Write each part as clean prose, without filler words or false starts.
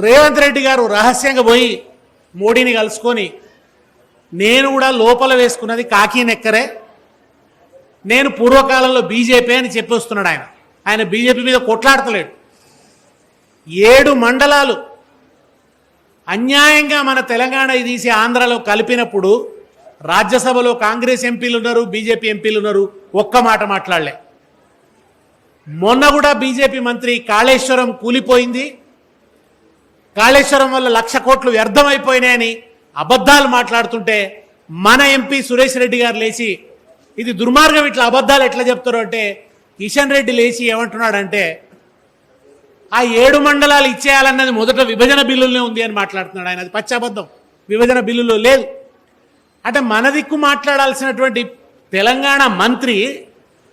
రేవంత్ రెడ్డి గారు రహస్యంగా పోయి మోడీని కలుసుకొని నేను కూడా లోపల వేసుకున్నది కాకి నెక్కరే, నేను పూర్వకాలంలో బీజేపీ అని చెప్పొస్తున్నాడు. ఆయన బీజేపీ మీద కొట్లాడతలేడు. 7 మండలాలు అన్యాయంగా మన తెలంగాణ తీసి ఆంధ్రలో కలిపినప్పుడు రాజ్యసభలో కాంగ్రెస్ ఎంపీలు ఉన్నారు, బీజేపీ ఎంపీలు ఉన్నారు, ఒక్క మాట మాట్లాడలే. మొన్న కూడా బీజేపీ మంత్రి కాళేశ్వరం కూలిపోయింది, కాళేశ్వరం వల్ల 1,00,000 కోట్లు వ్యర్థమైపోయినాయని అబద్ధాలు మాట్లాడుతుంటే మన ఎంపీ సురేష్ రెడ్డి గారు లేచి ఇది దుర్మార్గం, ఇట్లా అబద్ధాలు ఎట్లా చెప్తారు అంటే కిషన్ రెడ్డి లేచి ఏమంటున్నాడంటే ఆ 7 మండలాలు ఇచ్చేయాలన్నది మొదట విభజన బిల్లులోనే ఉంది అని మాట్లాడుతున్నాడు. ఆయన అది పచ్చి అబద్ధం, విభజన బిల్లులో లేదు. అంటే మన దిక్కు మాట్లాడాల్సినటువంటి తెలంగాణ మంత్రి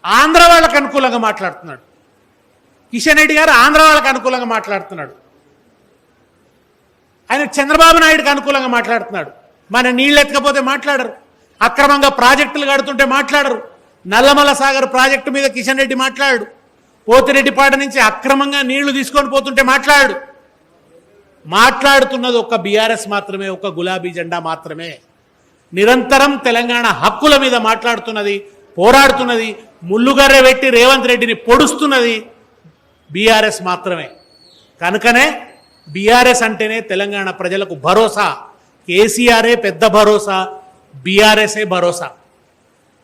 ఆంధ్ర వాళ్ళకు అనుకూలంగా మాట్లాడుతున్నాడు. కిషన్ రెడ్డి గారు ఆంధ్ర వాళ్ళకు అనుకూలంగా మాట్లాడుతున్నాడు. ఆయన చంద్రబాబు నాయుడుకి అనుకూలంగా మాట్లాడుతున్నాడు. మన నీళ్ళు ఎత్తకపోతే మాట్లాడరు, అక్రమంగా ప్రాజెక్టులు కడుతుంటే మాట్లాడరు, నల్లమల సాగర్ ప్రాజెక్టు మీద కిషన్ రెడ్డి మాట్లాడు, పోతిరెడ్డిపాట నుంచి అక్రమంగా నీళ్లు తీసుకొని పోతుంటే మాట్లాడుతున్నది ఒక్క బీఆర్ఎస్ మాత్రమే, ఒక్క గులాబీ జెండా మాత్రమే. నిరంతరం తెలంగాణ హక్కుల మీద మాట్లాడుతున్నది, పోరాడుతున్నది, ముల్లుగర్రె పెట్టి రేవంత్ రెడ్డిని పొడుస్తున్నది బీఆర్ఎస్ మాత్రమే. కనుకనే బీఆర్ఎస్ అంటేనే తెలంగాణ ప్రజలకు భరోసా. కేసీఆరే పెద్ద భరోసా, బీఆర్ఎస్ఏ భరోసా.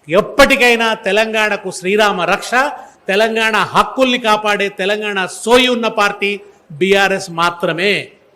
ఎప్పటికైనా తెలంగాణకు శ్రీరామ రక్ష, తెలంగాణ హక్కుల్ని కాపాడే తెలంగాణ సోయి ఉన్న పార్టీ బీఆర్ఎస్ మాత్రమే.